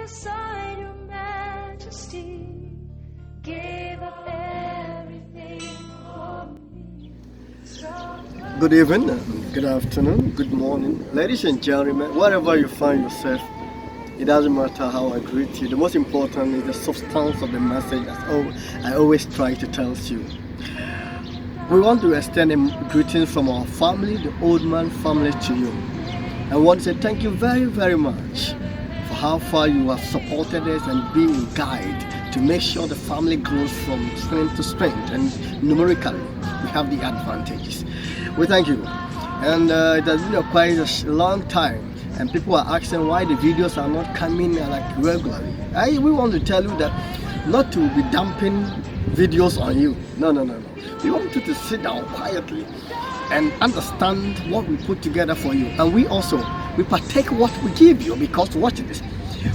beside your majesty, gave up everything for me. Good evening, good afternoon, good morning, ladies and gentlemen, wherever you find yourself. It doesn't matter how I greet you. The most important is the substance of the message. I always try to tell you. We want to extend a greeting from our family, the Old Man family, to you. I want to say thank you very, very much for how far you have supported us and been a guide to make sure the family grows from strength to strength, and numerically we have the advantages. We thank you. And it has been quite a long time, and people are asking why the videos are not coming like regularly. We want to tell you that not to be dumping videos on you. No. We want you to sit down quietly and understand what we put together for you. And we partake what we give you, because watch this.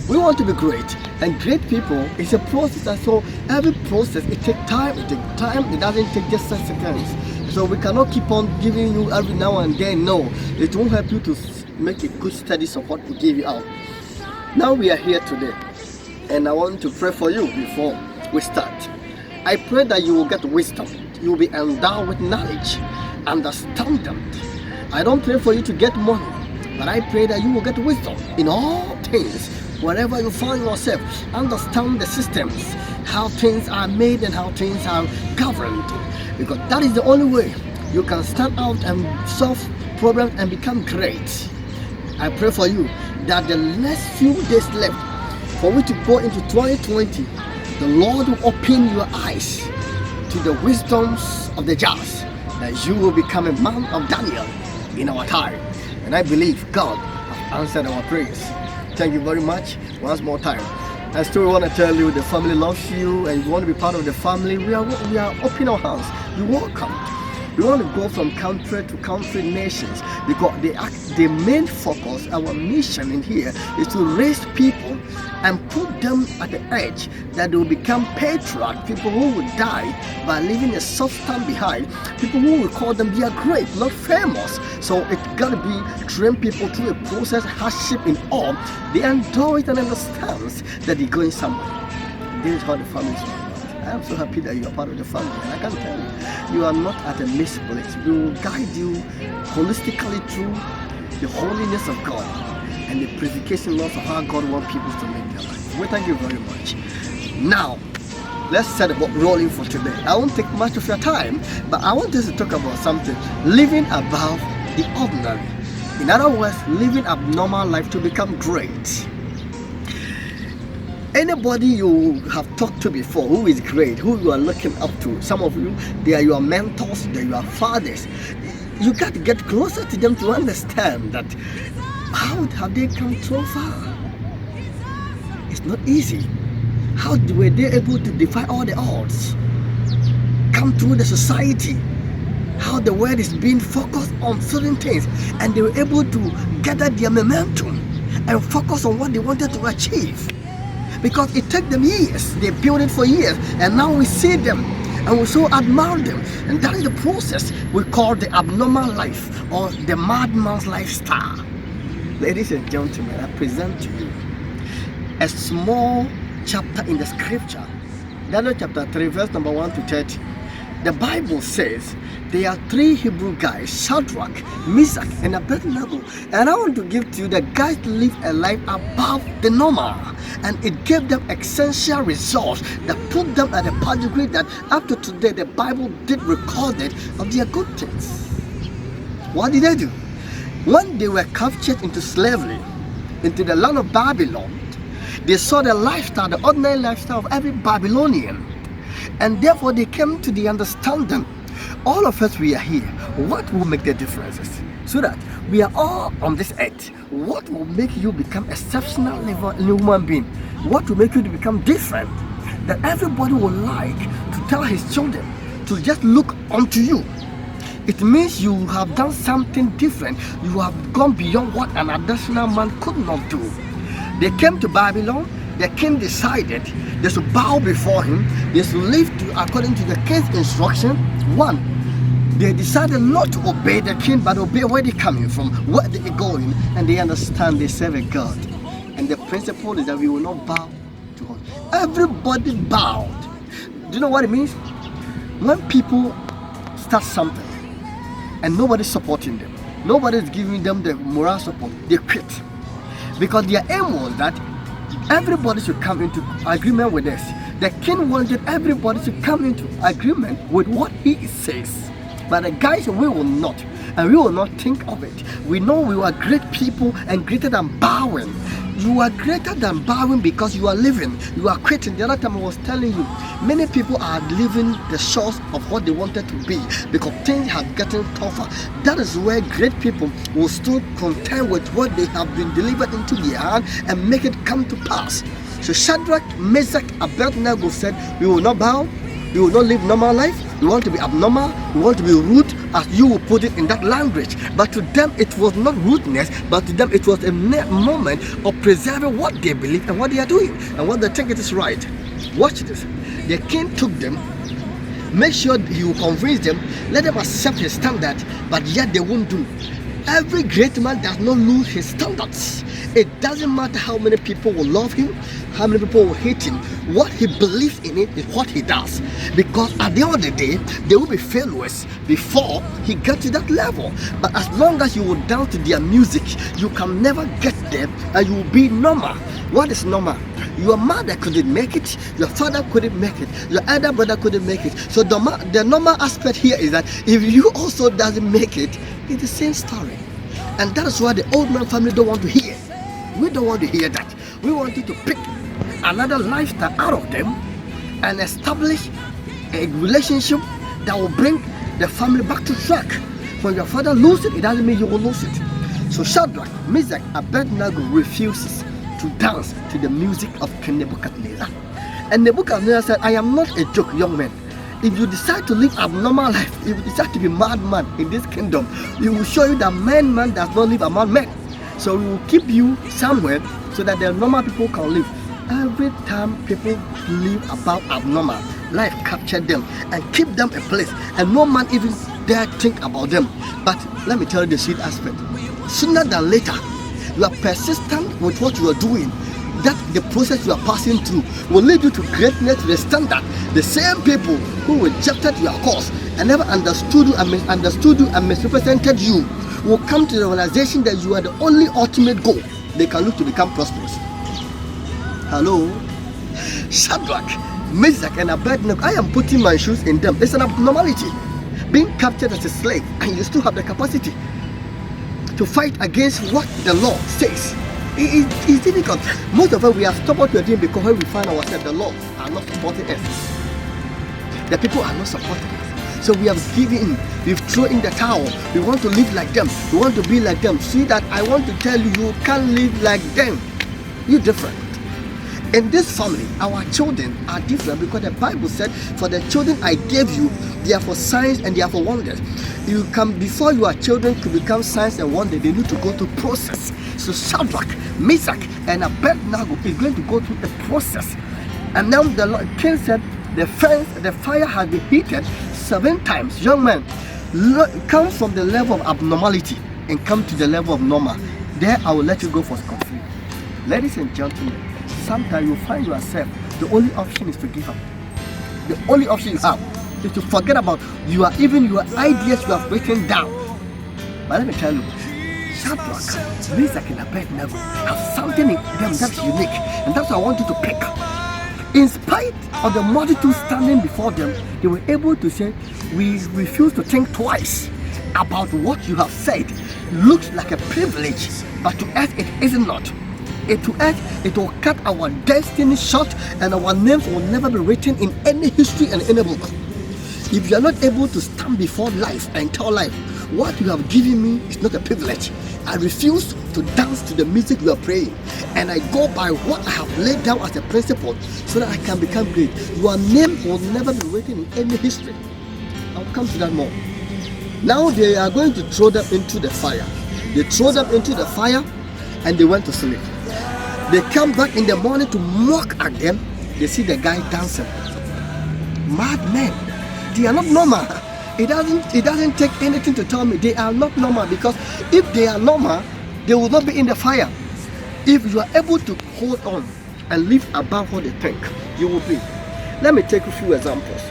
We want to be great, and great people is a process. And so every process, it takes time. It doesn't take just seconds. So we cannot keep on giving you every now and then. No, it won't help you to make a good studies of what we give you out. Now we are here today, and I want to pray for you before we start. I pray that you will get wisdom. You will be endowed with knowledge, understanding. I don't pray for you to get money, but I pray that you will get wisdom in all things. Wherever you find yourself, understand the systems, how things are made and how things are governed, because that is the only way you can stand out and solve problems and become great. I pray for you that the next few days left for we to go into 2020, the Lord will open your eyes to the wisdoms of the just, that you will become a man of Daniel in our time. And I believe God has answered our prayers. Thank you very much once more time. I still want to tell you the family loves you, and you want to be part of the family. We are open our hands. You're welcome. We want to go from country to country, nations, because the main focus, our mission in here, is to raise people and put them at the edge, that they will become patriots, people who will die by leaving a substance behind, people who will call them they are great, not famous. So it's got to be train people through a process, hardship in all. They enjoy it and understand that they're going somewhere. This is how the family is all about. I am so happy that you are part of the family, and I can tell you, you are not at a misplaced. We will guide you holistically through the holiness of God and the purification laws of how God wants people to live their life. We thank you very much. Now, let's set about rolling for today. I won't take much of your time, but I want us to talk about something: living above the ordinary. In other words, living abnormal life to become great. Anybody you have talked to before who is great, who you are looking up to, some of you, they are your mentors, they are your fathers. You got to get closer to them to understand that how have they come so far? It's not easy. How were they able to defy all the odds? Come through the society, how the world is being focused on certain things, and they were able to gather their momentum and focus on what they wanted to achieve. Because it took them years, they built it for years, and now we see them and we so admire them. And that is the process we call the abnormal life, or the madman's lifestyle. Ladies and gentlemen, I present to you a small chapter in the scripture, Daniel chapter 3, verse number 1 to 30. The Bible says there are three Hebrew guys, Shadrach, Meshach, and Abednego. And I want to give to you the guys live a life above the normal. And it gave them essential results that put them at a pedigree that up to today the Bible did record it of their good things. What did they do? When they were captured into slavery, into the land of Babylon, they saw the lifestyle, the ordinary lifestyle of every Babylonian. And therefore they came to the understanding, all of us, we are here. What will make the differences? So that we are all on this earth. What will make you become exceptional human being? What will make you to become different? That everybody would like to tell his children to just look unto you. It means you have done something different. You have gone beyond what an additional man could not do. They came to Babylon. The king decided they should bow before him. They should live according to the king's instruction. One, they decided not to obey the king, but obey where they're coming from, where they're going, and they understand they serve a God And the principle is that we will not bow to God. Everybody bowed. Do you know what it means? When people start something and nobody's supporting them, nobody's giving them the moral support, they quit. Because their aim was that everybody should come into agreement with us. The king wanted everybody to come into agreement with what he says. But the guys, we will not. And we will not think of it. We know we are great people and greater than bowing. You are greater than bowing because you are living. You are quitting. The other time I was telling you, many people are living the shores of what they wanted to be because things have gotten tougher. That is where great people will still contend with what they have been delivered into their hand and make it come to pass. So Shadrach, Meshach, Abednego said, we will not bow. We will not live normal life. We want to be abnormal. We want to be rude, as you will put it in that language. But to them, it was not rudeness, but to them, it was a moment of preserving what they believe and what they are doing and what they think it is right. Watch this. The king took them, make sure he will convince them, let them accept his standard, but yet they won't do. Every great man does not lose his standards. It doesn't matter how many people will love him, how many people will hate him. What he believes in it is what he does. Because at the end of the day, there will be failures before he gets to that level. But as long as you will dance to their music, you can never get there and you will be normal. What is normal? Your mother couldn't make it, your father couldn't make it, your elder brother couldn't make it. So the normal aspect here is that if you also doesn't make it, it's the same story. And that is why the old man family don't want to hear. We don't want to hear that. We want you to pick another lifestyle out of them and establish a relationship that will bring the family back to track. When your father loses it, it doesn't mean you will lose it. So Shadrach, Meshach, Abednego refuses to dance to the music of King Nebuchadnezzar. And Nebuchadnezzar said, I am not a joke, young man. If you decide to live abnormal life, if you decide to be madman in this kingdom, we will show you that man does not live among men. So we will keep you somewhere so that the normal people can live. Every time people live above abnormal, life captured them and keep them a place, and no man even dare think about them. But let me tell you the sweet aspect. Sooner than later, you are persistent with what you are doing, that the process you are passing through will lead you to greatness, to the standard. The same people who rejected your cause and never understood you and misunderstood you and misrepresented you will come to the realization that you are the only ultimate goal they can look to become prosperous. Hello? Shadrach, Meshach, and Abednego, I am putting my shoes in them. It's an abnormality. Being captured as a slave and you still have the capacity to fight against what the law says. It's difficult. Most of us, we have stopped what we are doing because when we find ourselves, the law are not supporting us. The people are not supporting us. So we have given in. We've thrown in the towel. We want to live like them. We want to be like them. See that I want to tell you, you can't live like them. You're different. In this family, our children are different because the Bible said, for the children I gave you, they are for signs and they are for wonders. You can, before your children could become signs and wonders, they need to go through process. So Shadrach, Meshach, and Abednego is going to go through a process. And now the king said, the fire has been heated 7 times. Young man, come from the level of abnormality and come to the level of normal. There I will let you go for conflict. Ladies and gentlemen, sometimes you find yourself, the only option is to give up. The only option you have is to forget about your ideas you have written down. But let me tell you, Shadrach, Meshach, and Abednego have something in them that's unique, and that's what I want you to pick. In spite of the multitude standing before them, they were able to say, we refuse to think twice about what you have said. Looks like a privilege, but to us it is not. To us, it will cut our destiny short, and our names will never be written in any history and any book. If you are not able to stand before life and tell life, what you have given me is not a privilege. I refuse to dance to the music you are praying, and I go by what I have laid down as a principle so that I can become great. Your name will never be written in any history. I'll come to that more. Now they are going to throw them into the fire. They throw them into the fire and they went to sleep. They come back in the morning to mock at them. They see the guy dancing. Mad men. They are not normal. It doesn't take anything to tell me they are not normal, because if they are normal, they will not be in the fire. If you are able to hold on and live above what they think, you will be. Let me take a few examples.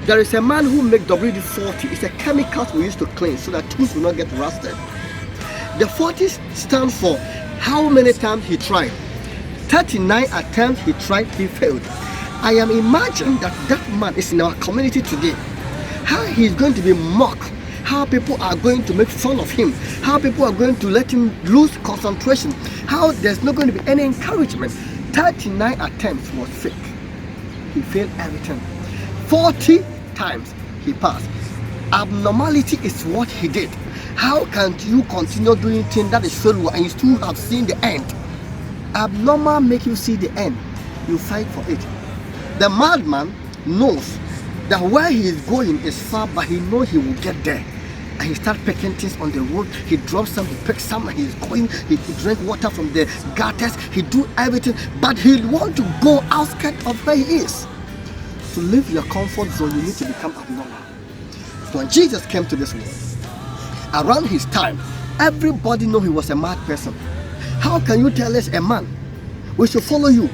There is a man who makes WD-40. It's a chemical we use to clean so that tools will not get rusted. The 40 stands for how many times he tried. 39 attempts he tried, he failed. I am imagining that that man is in our community today. How he is going to be mocked, how people are going to make fun of him, how people are going to let him lose concentration, how there's not going to be any encouragement. 39 attempts was fake. He failed everything. 40 times he passed. Abnormality is what he did. How can you continue doing things that is failure and you still have seen the end? Abnormal make you see the end. You fight for it. The madman knows that where he is going is far, but he knows he will get there. And he starts picking things on the road. He drops some, he picks some, and he's going. He drink water from the gutters. He do everything, but he want to go outside of where he is. To leave your comfort zone, you need to become abnormal. When Jesus came to this world, around his time, everybody knew he was a mad person. How can you tell us, a man, we should follow you,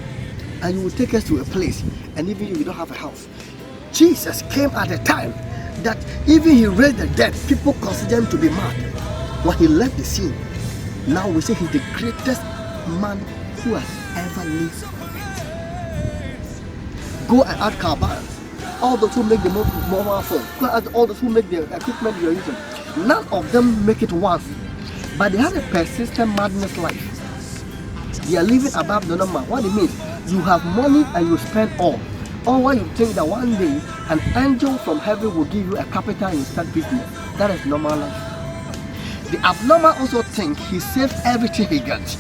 and you will take us to a place, and even if you don't have a house? Jesus came at a time that even he raised the dead, people consider him to be mad. When he left the scene, now we say he's the greatest man who has ever lived on earth. Go and ask Carbians, all those who make the mobile phone, go and ask all those who make the equipment you're using. None of them make it once, but they have a persistent madness life. They are living above the normal. What it means, you have money and you spend all. Or why you think that one day an angel from heaven will give you a capital and you start business. That is normal life. The abnormal also think he saves everything he gets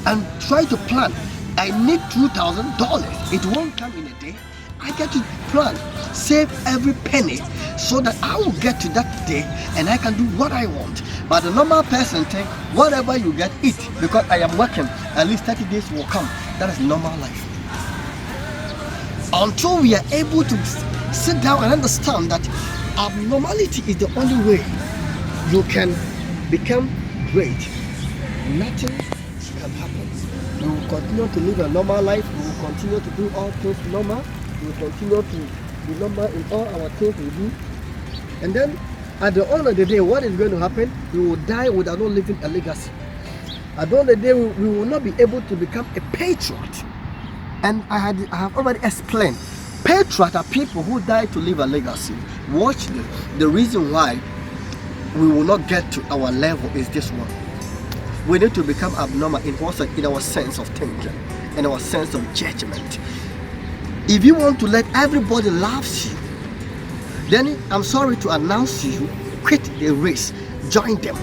and try to plan. I need $2,000. It won't come in a day. I get to plan, save every penny so that I will get to that day and I can do what I want. But the normal person think whatever you get, eat, because I am working. At least 30 days will come. That is normal life. Until we are able to sit down and understand that abnormality is the only way you can become great. Nothing can happen. You will continue to live a normal life. We will continue to do all things normal. We will continue to be normal in all our things we do. And then at the end of the day, what is going to happen? We will die without not leaving a legacy. At the end of the day, we will not be able to become a patriot. And I have already explained, patriots are people who die to leave a legacy. Watch the reason why we will not get to our level is this one. We need to become abnormal in our sense of thinking, in our sense of judgment. If you want to let everybody love you, then I'm sorry to announce to you, quit the race, join them.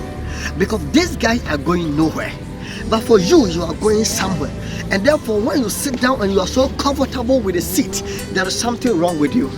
Because these guys are going nowhere. But for you, you are going somewhere. And therefore, when you sit down and you are so comfortable with the seat, there is something wrong with you.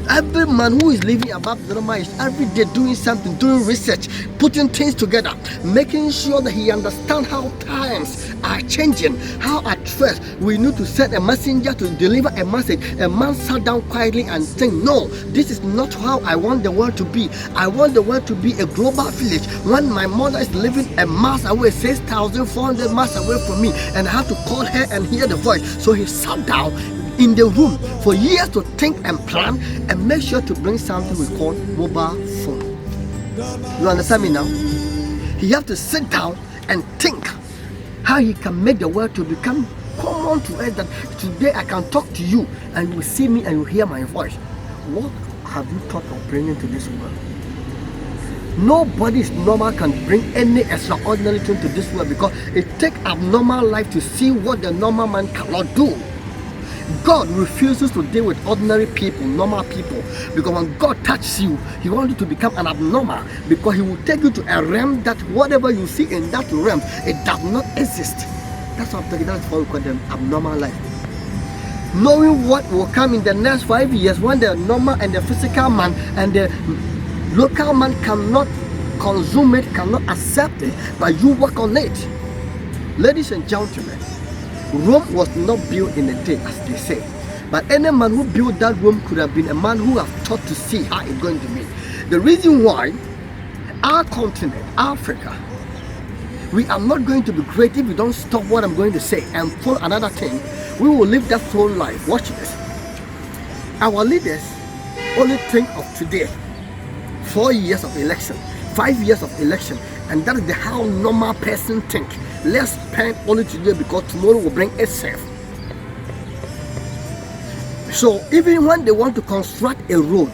Every man who is living above the normal is every day doing something, doing research, putting things together, making sure that he understands how times are changing, how at first we need to send a messenger to deliver a message. A man sat down quietly and said, no, this is not how I want the world to be. I want the world to be a global village. When my mother is living a miles away, 6,400 miles away from me, and I have to call her and hear the voice. So he sat down in the room for years to think and plan and make sure to bring something we call mobile phone. You understand me now? He has to sit down and think how he can make the world to become common to us, that today I can talk to you and you will see me and you hear my voice. What have you thought of bringing to this world? Nobody is normal can bring any extraordinary thing to this world, because it takes abnormal life to see what the normal man cannot do. God refuses to deal with ordinary people, normal people, because when God touches you, He wants you to become an abnormal, because He will take you to a realm that whatever you see in that realm, it does not exist. That's what I'm talking. That's why we call them abnormal life. Knowing what will come in the next 5 years, when the normal and the physical man and the local man cannot consume it, cannot accept it, but you work on it. Ladies and gentlemen, Rome was not built in a day, as they say. But any man who built that Rome could have been a man who have thought to see how it's going to be. The reason why our continent, Africa, We are not going to be great if we don't stop what I'm going to say and follow another thing. We will live that full life. Watch this. Our leaders only think of today. 4 years of election, 5 years of election, and that is the how normal person think. Let's spend only today because tomorrow will bring itself. So even when they want to construct a road,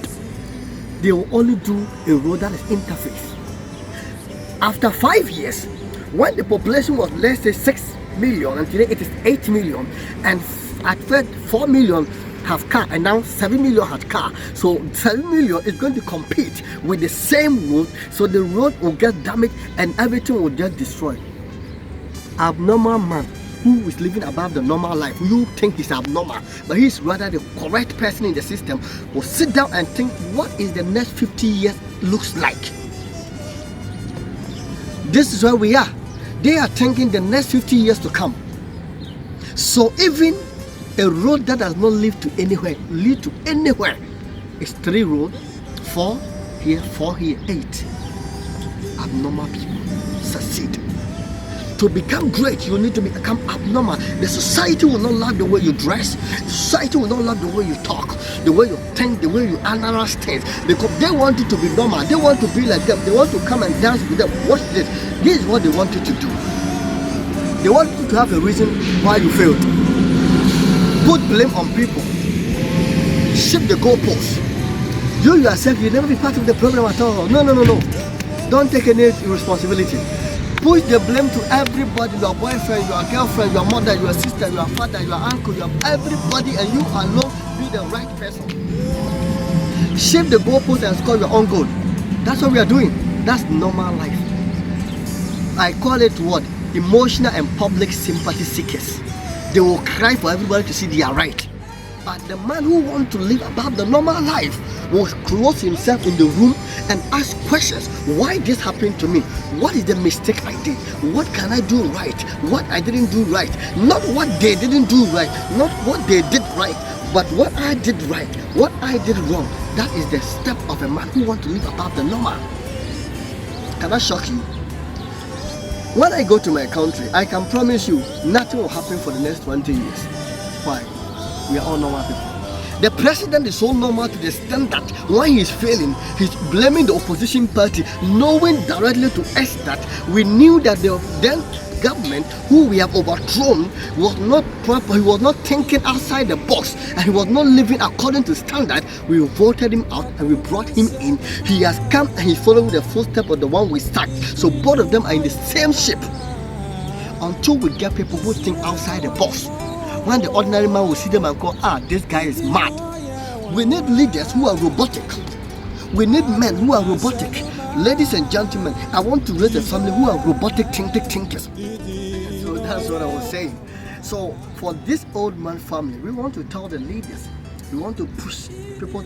they will only do a road that is interface. After 5 years, when the population was, let's say, 6 million, and today it is 8 million, and at first 4 million have car, and now 7 million has car. So 7 million is going to compete with the same road, so the road will get damaged and everything will get destroyed. Abnormal man who is living above the normal life, you think he's abnormal, but he's rather the correct person in the system, will sit down and think, what is the next 50 years looks like? This is where we are. They are thinking the next 50 years to come. So even a road that does not lead to anywhere, it's 3 roads, 4 here, 4 here, 8. Abnormal people succeed. To become great, you need to become abnormal. The society will not love the way you dress. The society will not love the way you talk, the way you think, the way you analyze things, because they want you to be normal. They want to be like them. They want to come and dance with them. Watch this. This is what they want you to do. They want you to have a reason why you failed. Put blame on people. Shift the goalposts. You yourself, you'll never be part of the problem at all. No. Don't take any responsibility. Push the blame to everybody, your boyfriend, your girlfriend, your mother, your sister, your father, your uncle, your everybody, and you alone be the right person. Shape the goalpost and score your own goal. That's what we are doing. That's normal life. I call it what? Emotional and public sympathy seekers. They will cry for everybody to see they are right. But the man who wants to live above the normal life will close himself in the room and ask questions. Why this happened to me? What is the mistake I did? What can I do right? What I didn't do right? Not what they didn't do right, not what they did right, but what I did right, what I did wrong. That is the step of a man who wants to live above the normal. Can I shock you? When I go to my country, I can promise you nothing will happen for the next 20 years. Why? We are all normal people. The president is so normal to the extent that when he's failing, he's blaming the opposition party, knowing directly to us that we knew that the then government who we have overthrown was not proper, he was not thinking outside the box, and he was not living according to standard. We voted him out and we brought him in. He has come and he's following the footsteps of the one we sacked. So both of them are in the same ship. Until we get people who think outside the box. When the ordinary man will see them and go, this guy is mad. We need leaders who are robotic. We need men who are robotic. Ladies and gentlemen, I want to raise a family who are robotic thinkers. So that's what I was saying. So for this old man family, we want to tell the leaders, we want to push people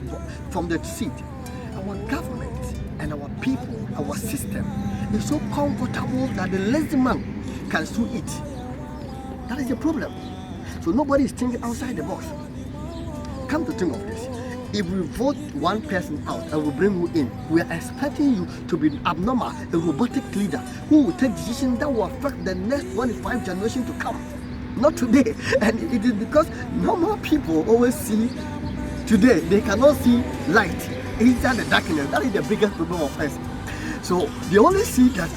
from the seat. Our government and our people, our system is so comfortable that the lazy man can still eat. That is the problem. So nobody is thinking outside the box. Come to think of this. If we vote one person out and we bring you in, we are expecting you to be abnormal, a robotic leader who will take decisions that will affect the next 25 generations to come. Not today. And it is because normal people always see today. They cannot see light inside the darkness. That is the biggest problem of us. So they only see that,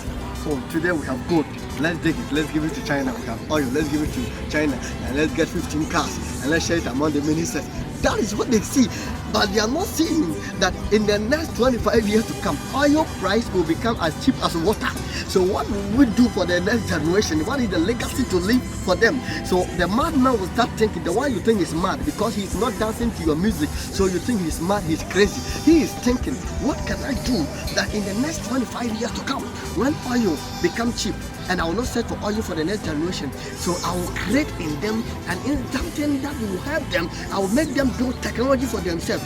today we have gold. Let's dig it, let's give it to China. We have oil, let's give it to China. And let's get 15 cars and let's share it among the ministers. That is what they see. But they are not seeing that in the next 25 years to come, oil price will become as cheap as water. So what will we do for the next generation? What is the legacy to leave for them? So the madman will start thinking, the one you think is mad because he's not dancing to your music, so you think he's mad, he's crazy. He is thinking, what can I do that in the next 25 years to come, when oil become cheap, and I will not set for oil for the next generation, so I will create in them and in something that will help them. I will make them build technology for themselves.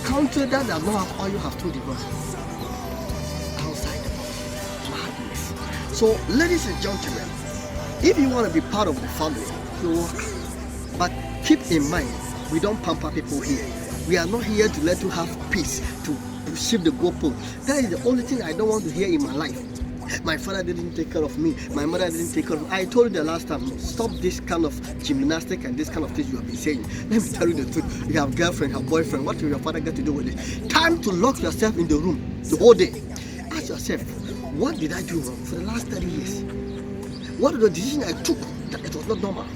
Country that does not have oil have to develop outside the box. Madness. So, ladies and gentlemen, if you want to be part of the family, you work. But keep in mind, we don't pamper people here. We are not here to let you have peace, to shift the goalpost. That is the only thing I don't want to hear in my life. My father didn't take care of me. My mother didn't take care of me. I told you the last time, stop this kind of gymnastic and this kind of things you have been saying. Let me tell you the truth. You have girlfriend, you have boyfriend. What will your father get to do with it? Time to lock yourself in the room the whole day. Ask yourself, what did I do wrong for the last 30 years? What are the decisions I took that it was not normal?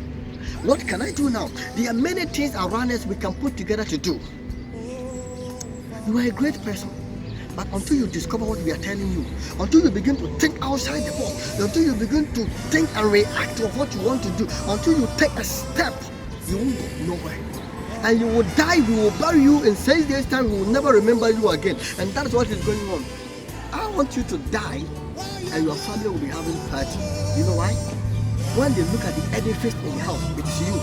What can I do now? There are many things around us we can put together to do. You are a great person. But until you discover what we are telling you, until you begin to think outside the box, until you begin to think and react to what you want to do, until you take a step, you won't go nowhere. And you will die, we will bury you in 6 days' time, we will never remember you again. And that's what is going on. I want you to die, and your family will be having party. You know why? When they look at the edifice in the house, it is you.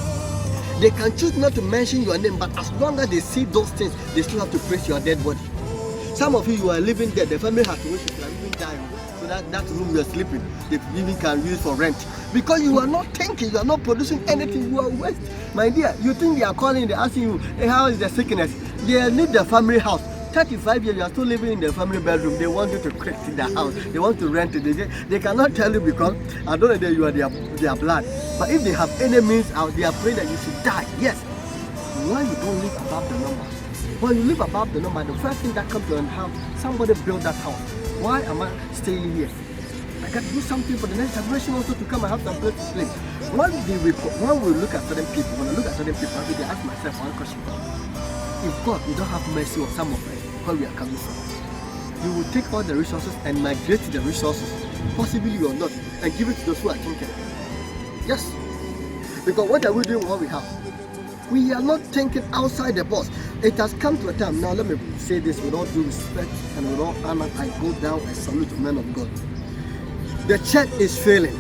They can choose not to mention your name, but as long as they see those things, they still have to praise your dead body. Some of you are living there, the family has to worship, you are even dying. So that room you are sleeping, they even can use for rent. Because you are not thinking, you are not producing anything, you are waste. My dear, you think they are calling, they're asking you, hey, how is the sickness? They need the family house. 35 years, you are still living in the family bedroom. They want you to quit the house. They want to rent it. They cannot tell you because I don't know that you are their blood. But if they have any means out, they are praying that you should die. Yes. Why you don't live above the number? When you live above the number, the first thing that comes to your house, somebody built that house. Why am I staying here? I got to do something for the next generation also to come and have some place to sleep. When we look at certain people, when I look at certain people, I ask myself one question. If God will not have mercy on some of us, where we are coming from, He will take all the resources and migrate the resources, possibly or not, and give it to those who are thinking. Yes. Because what are we doing with what we have? We are not thinking outside the box. It has come to a time. Now let me say this with all due respect and with all honor. I go down and salute the men of God. The church is failing.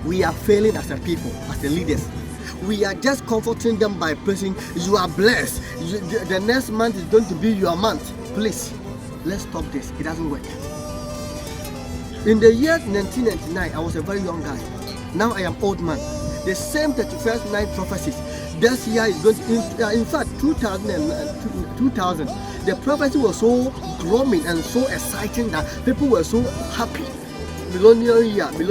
We are failing as a people, as the leaders. We are just comforting them by praising, you are blessed. The next month is going to be your month. Please, let's stop this. It doesn't work. In the year 1999, I was a very young guy. Now I am old man. The same 31st night prophecies. This year is going to, in fact, 2000, the prophecy was so glowing and so exciting that people were so happy. Millennial year. We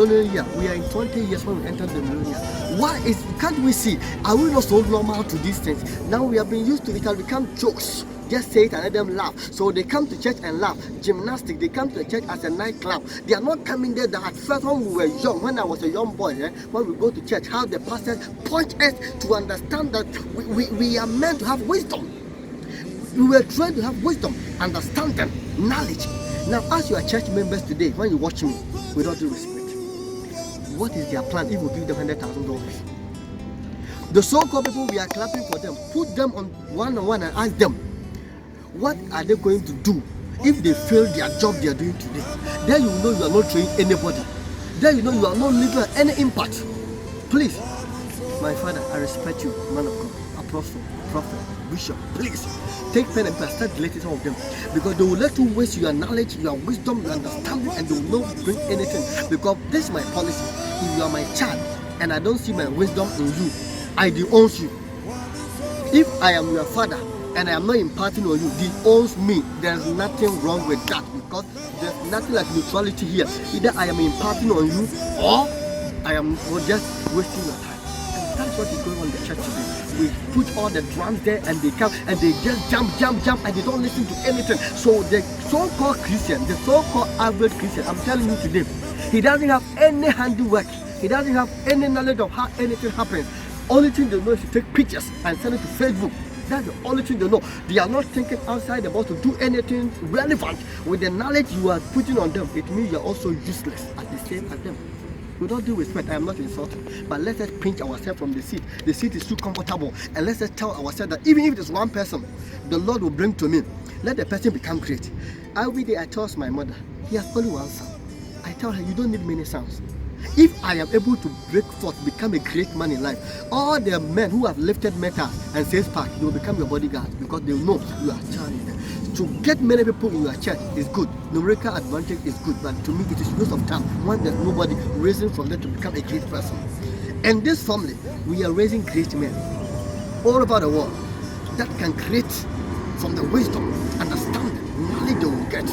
are in 20 years when we enter the millennial. Why can't we see? Are we not so normal to these things? Now we have been used to it, has become jokes. Just say it and let them laugh. So they come to church and laugh. Gymnastics, they come to church as a nightclub. They are not coming there. That at first when we were young, when I was a young boy, when we go to church, how the pastor point us to understand that we are meant to have wisdom. We were trained to have wisdom, understanding, knowledge. Now as you are church members today, when you watch me, with all due respect, what is their plan if we give them $100,000? The so-called people, we are clapping for them. Put them on one-on-one and ask them, what are they going to do if they fail their job they are doing today? Then you know you are not training anybody. Then you know you are not leaving any impact. Please, my father, I respect you, man of God, apostle, prophet, bishop. Please, take pen and paper, start deleting some of them. Because they will let you waste your knowledge, your wisdom, your understanding, and they will not bring anything. Because this is my policy. If you are my child and I don't see my wisdom in you, I disown you. If I am your father and I am not imparting on you, owns me. There's nothing wrong with that because there's nothing like neutrality here. Either I am imparting on you or I am just wasting your time. And that's what is going on in the church today. We put all the drums there and they come and they just jump and they don't listen to anything. So the so-called Christian, the so-called average Christian, I'm telling you today, he doesn't have any handiwork. He doesn't have any knowledge of how anything happens. Only thing they know is to take pictures and send it to Facebook. That's the only thing they know. They are not thinking outside the box to do anything relevant with the knowledge you are putting on them. It means you are also useless at the same as them. With all due respect, I am not insulting, but let us pinch ourselves from the seat. The seat is too comfortable, and let us tell ourselves that even if it is one person, the Lord will bring to me. Let the person become great. Every day I tell my mother, he has only one son. I tell her, you don't need many sons. If I am able to break forth, become a great man in life, all the men who have lifted metal and says park, they will become your bodyguards because they know you are charging them. To get many people in your church is good. Numerical advantage is good, but to me it is waste of time. One, there's nobody raising from them to become a great person. And this family, we are raising great men all over the world that can create from the wisdom, understanding, knowledge they will get.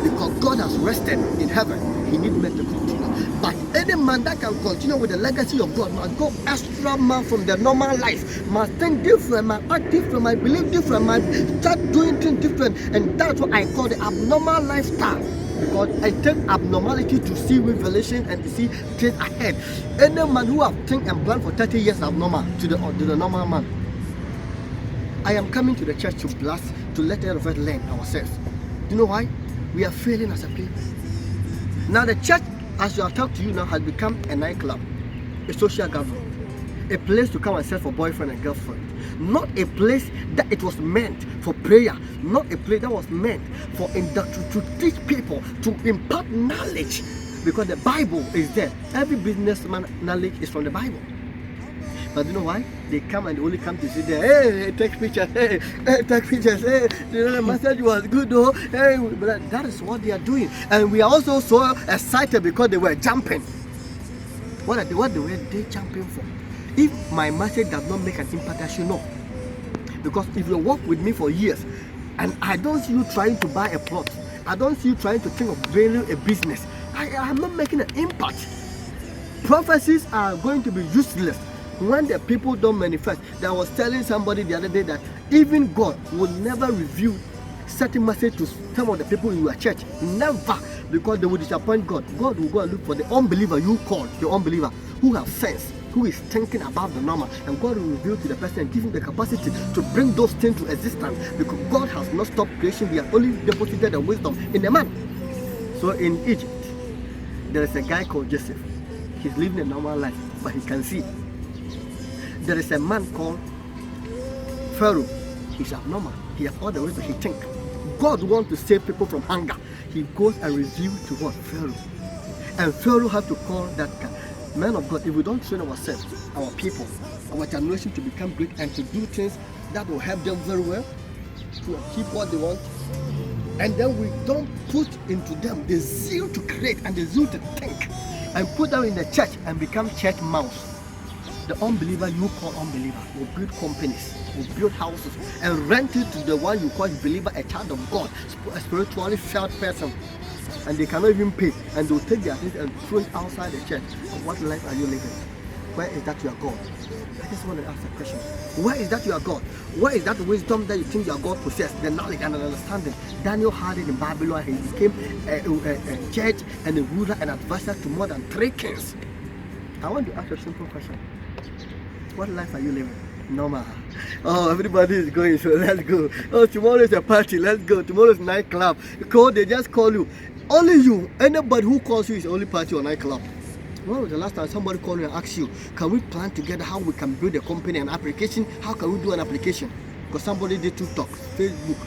Because God has rested in heaven, he needs men to continue. But any man that can continue with the legacy of God must go extra mile from the normal life, must think different, must act different, must believe different, must start doing things different. And that's what I call the abnormal lifestyle. Because I take abnormality to see revelation and to see things ahead. Any man who have think and plan for 30 years abnormal to the normal man. I am coming to the church to blast, to let all of us learn ourselves. Do you know why? We are failing as a people. Now the church, as I talk to you now, has become a nightclub, a social gathering, a place to come and search for boyfriend and girlfriend. Not a place that it was meant for prayer, not a place that was meant for to teach people, to impart knowledge, because the Bible is there. Every businessman knowledge is from the Bible. But you know why? They come and they only come to sit there. Hey, take pictures. Hey, take pictures. Hey, the message was good though. Hey, but that is what they are doing. And we are also so excited because they were jumping. What were they jumping for? If my message does not make an impact, I should know. Because if you work with me for years, and I don't see you trying to buy a plot, I don't see you trying to think of building a business, I am not making an impact. Prophecies are going to be useless when the people don't manifest. I was telling somebody the other day that even God will never reveal certain message to some of the people in your church. Never. Because they will disappoint God. God will go and look for the unbeliever you call, the unbeliever, who have sense, who is thinking about the normal, and God will reveal to the person and give him the capacity to bring those things to existence, because God has not stopped creation. He has only deposited the wisdom in the man. So in Egypt, there is a guy called Joseph. He's living a normal life, but he can see. There is a man called Pharaoh. He's abnormal. He has all the wisdom. He thinks. God wants to save people from hunger. He goes and reveals to what? Pharaoh. And Pharaoh had to call that guy. Man of God, if we don't train ourselves, our people, our generation to become great and to do things that will help them very well, to keep what they want, and then we don't put into them the zeal to create and the zeal to think, and put them in the church and become church mouse, the unbeliever you call unbeliever will build companies, will build houses, and rent it to the one you call believer, a child of God, a spiritually felt person. And they cannot even pay, and they will take their things and throw it outside the church. What life are you living? Where is that your God? I just want to ask a question. Where is that your God? Where is that wisdom that you think your God possessed? The knowledge and the understanding. Daniel had it in Babylon. He became a judge and a ruler and advisor to more than 3 kings. I want to ask a simple question. What life are you living? Normal. Oh, everybody is going, so let's go. Oh, tomorrow is a party, let's go. Tomorrow is nightclub. They just call you. Only you, anybody who calls you is only party or nightclub. When was the last time somebody called you and asked you, can we plan together how we can build a company, an application? How can we do an application? Because somebody did TikTok, Facebook.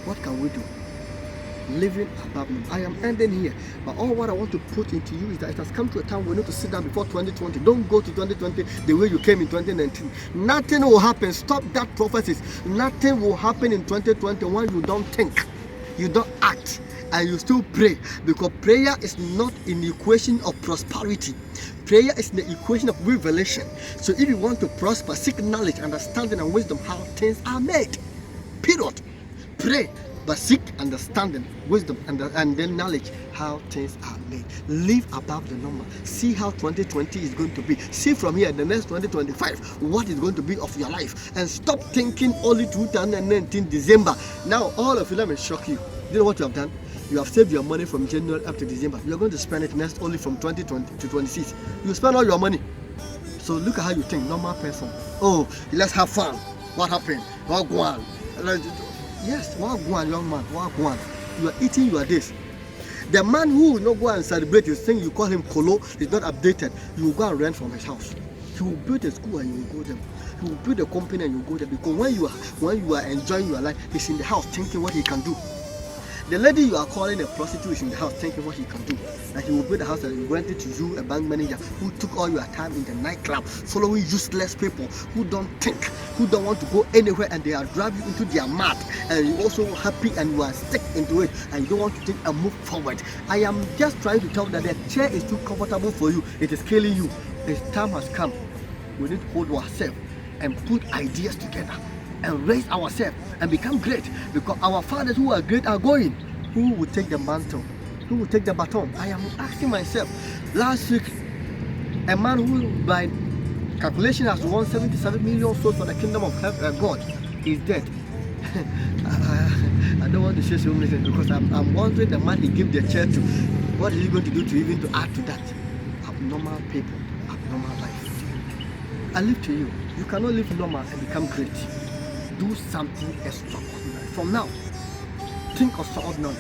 What can we do? Living above me. I am ending here. But all what I want to put into you is that it has come to a time we need to sit down before 2020. Don't go to 2020 the way you came in 2019. Nothing will happen. Stop that prophecies. Nothing will happen in 2021. You don't think. You don't act. And you still pray, because prayer is not in the equation of prosperity. Prayer is in the equation of revelation. So if you want to prosper, seek knowledge, understanding, and wisdom how things are made. Period. Pray, but seek understanding, wisdom, and then knowledge how things are made. Live above the normal. See how 2020 is going to be. See from here the next 2025 what is going to be of your life, and stop thinking only 2019 December. Now all of you, let me shock you. You know what you have done? You have saved your money from January up to December. You are going to spend it next only from 2020 to 26. You spend all your money. So look at how you think, normal person. Oh, let's have fun. What happened? What go on? Yes, what go on, young man? What go on? You are eating your days. The man who will not go and celebrate his thing, you call him Kolo, is not updated. You will go and rent from his house. He will build a school and you will go there. He will build a company and you will go there. Because when you are enjoying your life, he's in the house thinking what he can do. The lady you are calling a prostitute is in the house thinking what he can do. That he will build a house and he rent it to you, a bank manager who took all your time in the nightclub, following useless people who don't think, who don't want to go anywhere, and they are driving you into their mud, and you're also happy and you are stuck into it and you don't want to think and move forward. I am just trying to tell you that the chair is too comfortable for you. It is killing you. The time has come. We need to hold ourselves and put ideas together and raise ourselves and become great, because our fathers who are great are going. Who will take the mantle? Who will take the baton? I am asking myself. Last week, a man who by calculation has won 77 million souls for the kingdom of God is dead. I don't want to say so many things because I'm wondering the man he gave the church to, what is he going to do to even to add to that? Abnormal people, abnormal life. I leave to you. You cannot live normal and become great. Do something extraordinary. From now, think of extraordinary.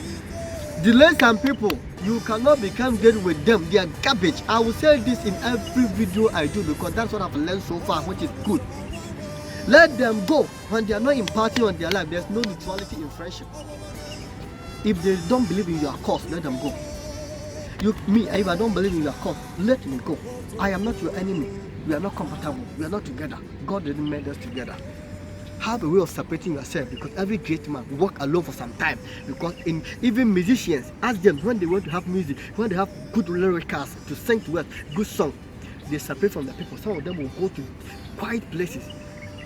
Delay some people. You cannot become great with them. They are garbage. I will say this in every video I do because that's what I've learned so far, which is good. Let them go. When they are not imparting on their life, there's no neutrality in friendship. If they don't believe in your cause, let them go. If I don't believe in your cause, let me go. I am not your enemy. We are not compatible. We are not together. God didn't make us together. Have a way of separating yourself, because every great man walk alone for some time. Because even musicians, ask them when they want to have music, when they have good lyrics to sing to us, good song, they separate from the people. Some of them will go to quiet places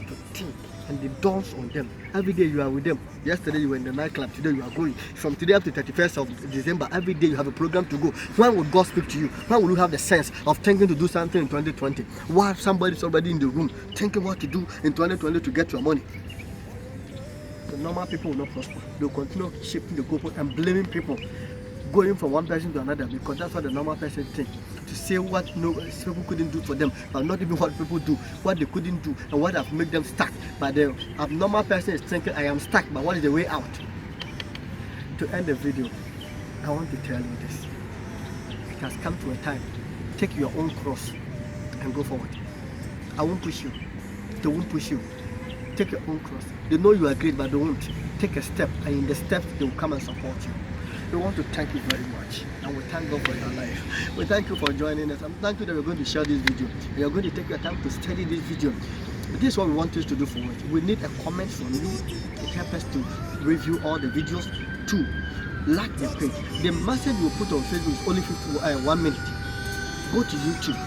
to think, and they dance on them. Every day you are with them. Yesterday you were in the nightclub, today you are going. From today up to 31st of December, every day you have a program to go. When will God speak to you? When will you have the sense of thinking to do something in 2020? Why somebody's already in the room thinking what to do in 2020 to get your money? The normal people will not prosper. They will continue shifting the goalpost and blaming people, going from one person to another, because that's what the normal person thinks. To say what people couldn't do for them, but not even what people do, what they couldn't do, and what have made them stuck. But the abnormal person is thinking, I am stuck, but what is the way out? To end the video, I want to tell you this. It has come to a time. Take your own cross and go forward. I won't push you. They won't push you. Take your own cross. They know you are great, but they won't. Take a step, and in the steps, they will come and support you. We want to thank you very much, and we thank God for your life. We thank you for joining us. I'm thankful that we're going to share this video. You're going to take your time to study this video. But this is what we want us to do for us. We need a comment from you to help us to review all the videos. 2, like the page. The message we put on Facebook is only 1 minute. Go to YouTube,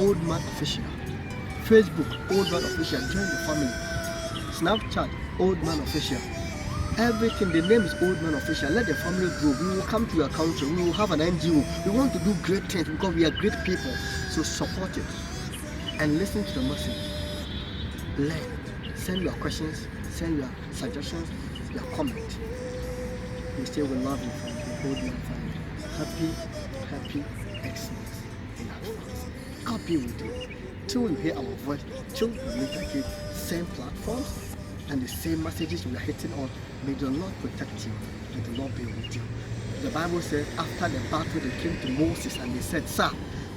Old Man Official. Facebook, Old Man Official. Join the family. Snapchat, Old Man Official. Everything, the name is Old Man Official. Let the family grow. We will come to your country. We will have an NGO. We want to do great things because we are great people. So support it and listen to the message. Learn. Send your questions, send your suggestions, your comment. We say we love you from the Old Man family. Happy Xmas in advance. God be with you. Till you hear our voice, till we meet again, same platforms and the same messages we are hitting on. May the Lord protect you. May the Lord be with you. The Bible says after the battle they came to Moses and they said, Sir,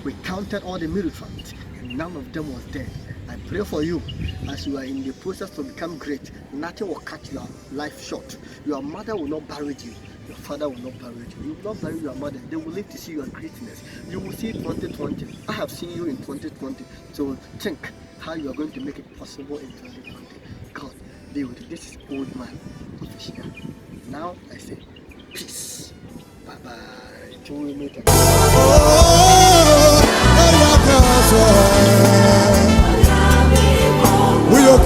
we counted all the militants and none of them was dead. I pray for you as you are in the process to become great. Nothing will cut your life short. Your mother will not bury you. Your father will not bury you. You will not bury your mother. They will live to see your greatness. You will see 2020. I have seen you in 2020. So think how you are going to make it possible in 2020. God be with you. This is Old Man Official. Now I say peace. Bye bye. Till we meet again. We are